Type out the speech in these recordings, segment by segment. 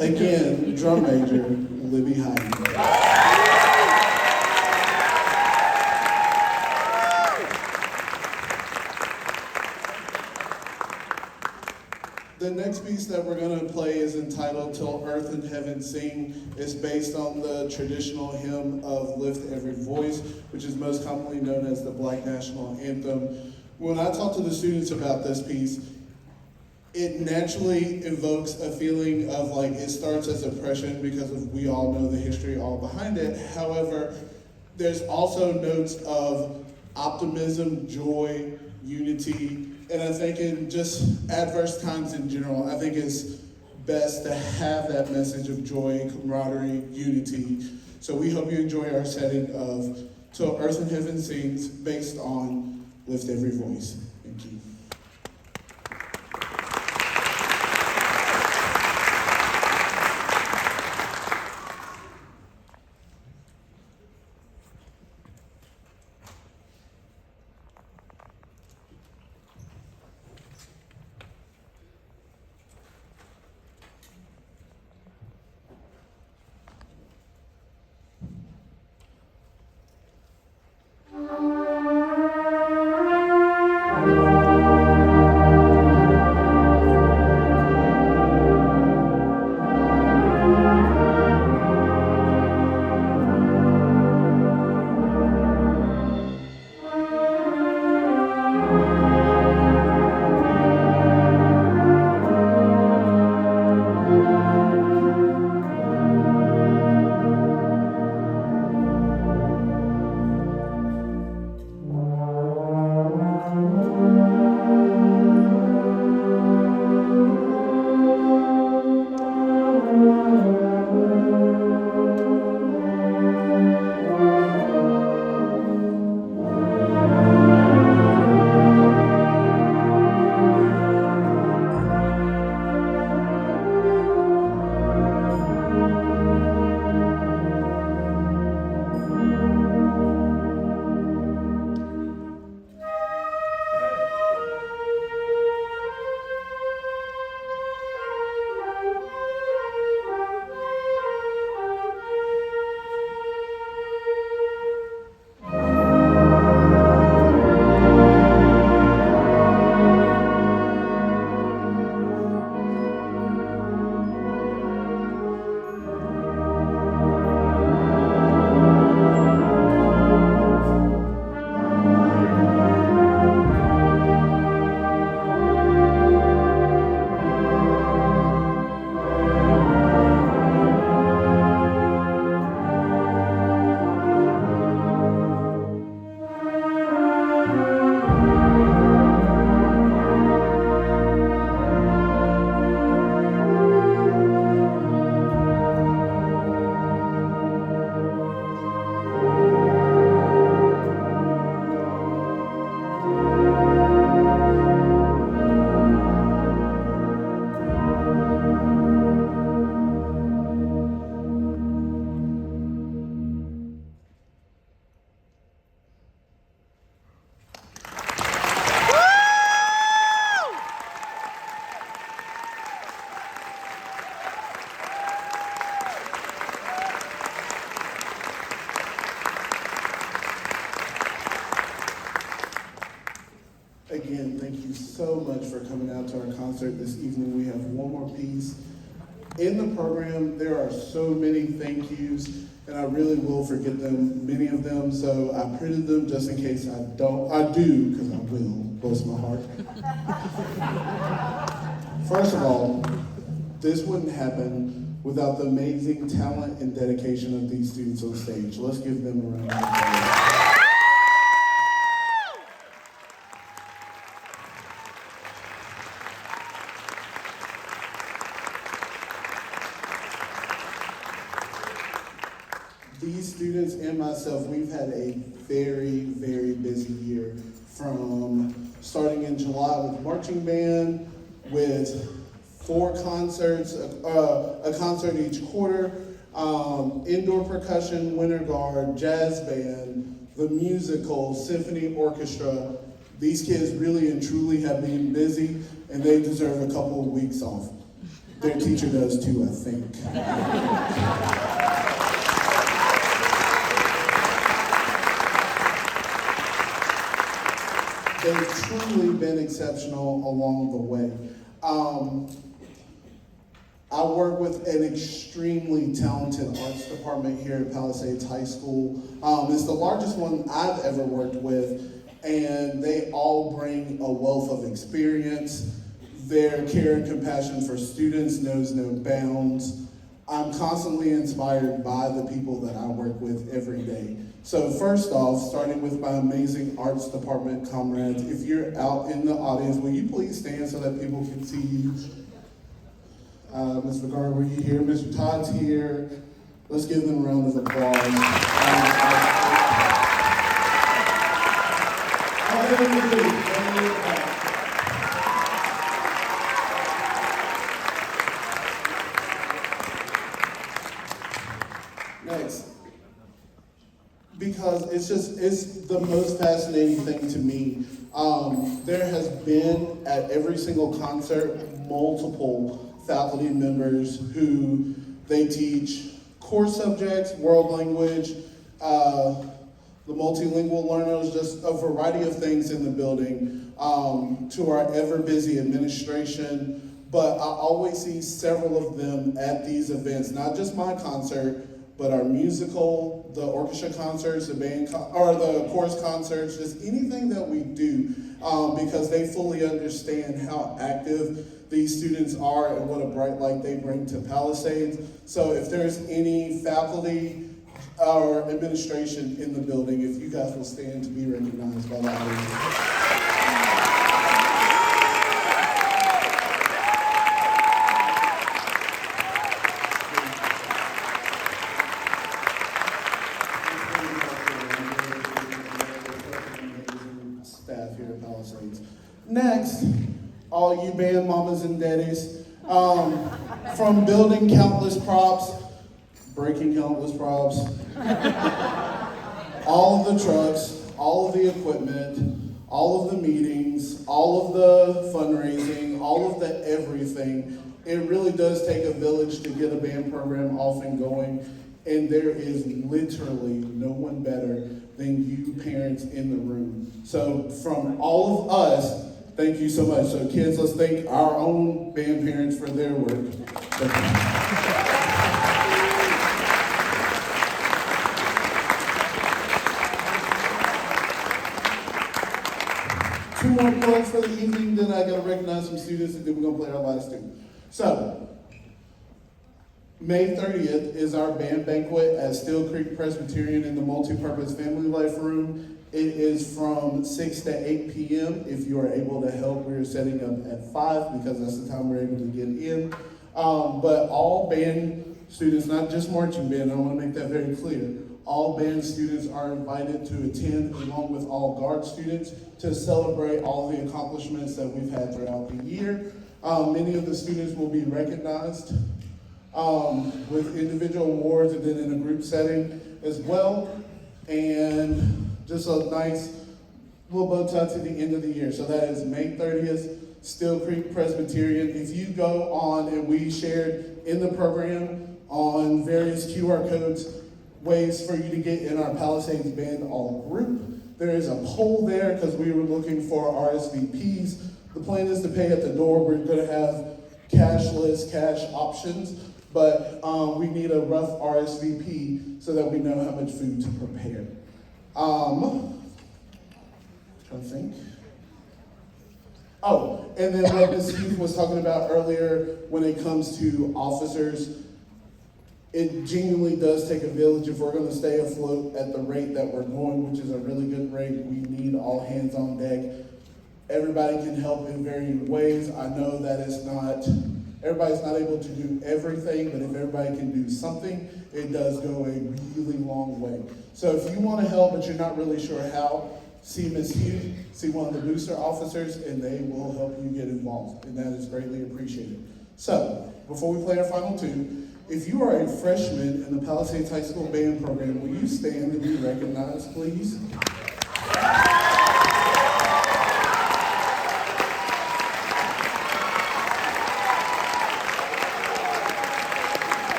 Again, drum major, Libby Hyde. The next piece that we're going to play is entitled Till Earth and Heaven Sing. It's based on the traditional hymn of Lift Every Voice, which is most commonly known as the Black National Anthem. When I talk to the students about this piece, it naturally evokes a feeling of like it starts as oppression because we all know the history all behind it. However, there's also notes of optimism, joy, unity, and I think in just adverse times in general, I think it's best to have that message of joy, camaraderie, unity. So we hope you enjoy our setting of Till Earth and Heaven Sings based on Lift Every Voice. Thank you. so much for coming out to our concert this evening. We have one more piece. In the program, there are so many thank yous, and I really will forget them, many of them, so I printed them just in case I don't. I do, because I will, bless my heart. First of all, this wouldn't happen without the amazing talent and dedication of these students on stage. Let's give them a round of applause. These students and myself, we've had a very, very busy year, from starting in July with marching band, with 4 concerts, a concert each quarter, indoor percussion, winter guard, jazz band, the musical, symphony orchestra. These kids really and truly have been busy, and they deserve a couple of weeks off. Their teacher does too, I think. They've truly been exceptional along the way. I work with an extremely talented arts department here at Palisades High School. It's the largest one I've ever worked with, and they all bring a wealth of experience. Their care and compassion for students knows no bounds. I'm constantly inspired by the people that I work with every day. So first off, starting with my amazing arts department comrades, if you're out in the audience, will you please stand so that people can see you? Ms. Vergara, were you here? Mr. Todd's here. Let's give them a round of applause. Next. Because it's the most fascinating thing to me. There has been, at every single concert, multiple faculty members who they teach core subjects, world language, the multilingual learners, just a variety of things in the building, to our ever busy administration. But I always see several of them at these events, not just my concert, but our musical, the orchestra concerts, the the chorus concerts, just anything that we do, because they fully understand how active these students are and what a bright light they bring to Palisades. So if there's any faculty or administration in the building, if you guys will stand to be recognized by the audience. 'Amazing staff here at Palisades. Next, all you band mamas and daddies, from building countless props, breaking countless props, all of the trucks, all of the equipment, all of the meetings, all of the fundraising, all of the everything. It really does take a village to get a band program off and going, and there is literally no one better than you parents in the room. So from all of us, thank you so much. So kids, let's thank our own band parents for their work. Two more plugs for the evening, then I gotta recognize some students, and then we're gonna play our last two. So, May 30th is our band banquet at Steel Creek Presbyterian in the Multipurpose Family Life Room. It is from 6 to 8 p.m. If you are able to help, we're setting up at 5 because that's the time we're able to get in. But all band students, not just marching band, I want to make that very clear. All band students are invited to attend, along with all guard students, to celebrate all the accomplishments that we've had throughout the year. Many of the students will be recognized with individual awards and then in a group setting as well. And just a nice little bow tie to the end of the year. So that is May 30th, Steel Creek Presbyterian. If you go on, and we shared in the program on various QR codes, ways for you to get in our Palisades Band All group. There is a poll there because we were looking for RSVPs. The plan is to pay at the door. We're going to have cashless, cash options, but we need a rough RSVP so that we know how much food to prepare. Trying to think. Oh, and then what Ms. Heath was talking about earlier when it comes to officers, it genuinely does take a village. If we're going to stay afloat at the rate that we're going, which is a really good rate, we need all hands on deck. Everybody can help in varying ways. I know that everybody's not able to do everything, but if everybody can do something, it does go a really long way. So if you want to help, but you're not really sure how, see Ms. Hughes, see one of the booster officers, and they will help you get involved, and that is greatly appreciated. So, before we play our final tune, if you are a freshman in the Palisades High School band program, will you stand to be recognized, please?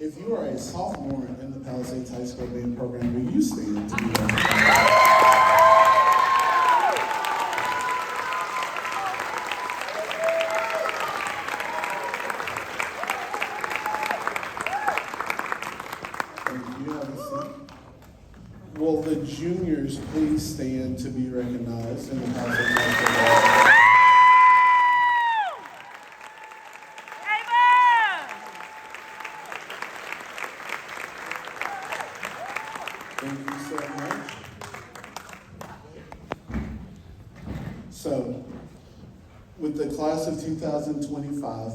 If you are a sophomore in the Palisades High School band program, will you stand to be recognized? Thank you. Have a seat. Will the juniors please stand to be recognized in the Palisades High School band? Thank you so much. So, with the class of 2025,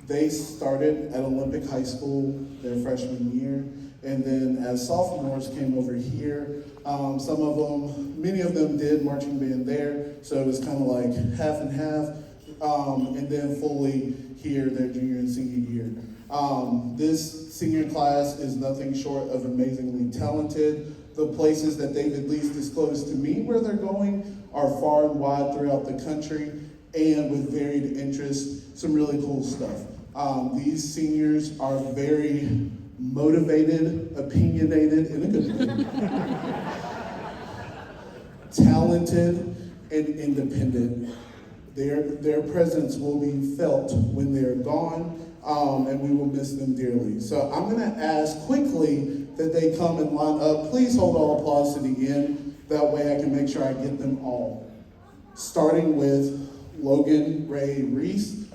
they started at Olympic High School their freshman year, and then as sophomores came over here, many of them did marching band there, so it was kind of like half and half, and then fully here their junior and senior year. This senior class is nothing short of amazingly talented. The places that they've at least disclosed to me where they're going are far and wide throughout the country and with varied interests, some really cool stuff. These seniors are very motivated, opinionated in a good way, talented, and independent. Their presence will be felt when they're gone, and we will miss them dearly. So I'm going to ask quickly that they come and line up. Please hold all applause to the end. That way I can make sure I get them all. Starting with Logan Ray Reese.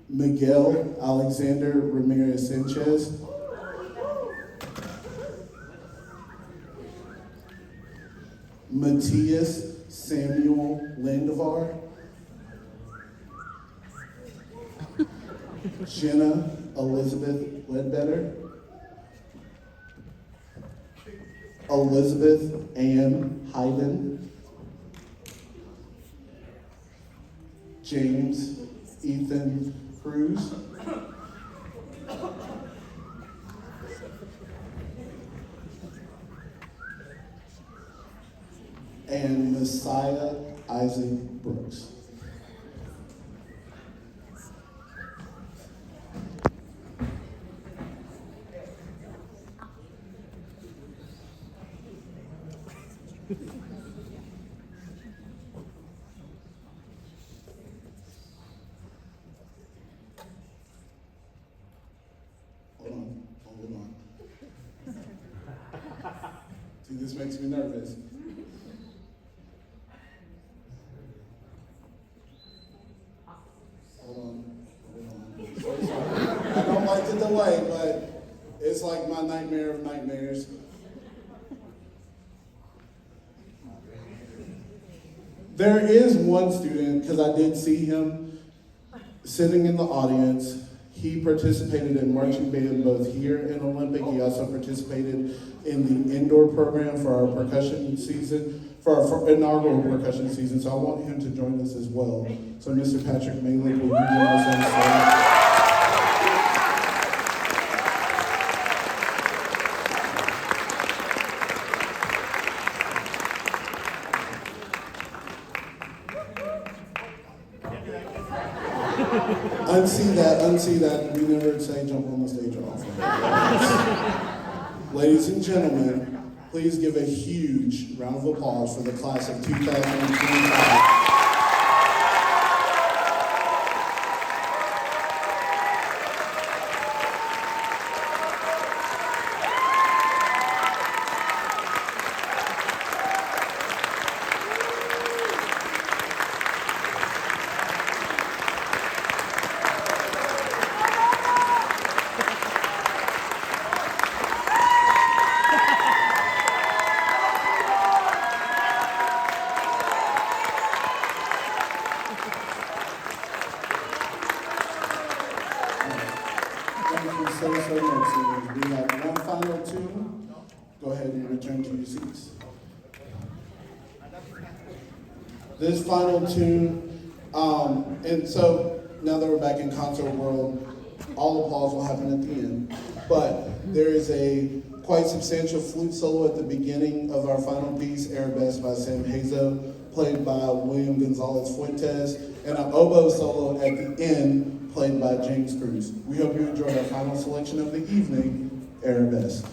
Miguel Alexander Ramirez Sanchez. Matthias Samuel Landevar. Jenna Elizabeth Ledbetter. Elizabeth Ann Hayden. James Ethan Cruz. And Messiah Isaac Brooks. Hold on. See, this makes me nervous. Hold on. So sorry. I don't like the delay, but it's like my nightmare of nightmares. There is one student, because I did see him sitting in the audience. He participated in marching band both here in Olympic. He also participated in the indoor program for our percussion season, for our inaugural percussion season. So I want him to join us as well. So Mr. Patrick Malin, will you join us on stage? Unsee that. We never say jump on the stage off. Ladies and gentlemen, please give a huge round of applause for the class of 2025. Thank you so much, seniors. We have one final tune. Go ahead and return to your seats. This final tune, and so now that we're back in concert world, all applause will happen at the end. But there is a quite substantial flute solo at the beginning of our final piece, Arabesque by Sam Hazo, played by William Gonzalez Fuentes, and an oboe solo at the end, played by James Cruz. We hope you enjoy our final selection of the evening, Arabesque.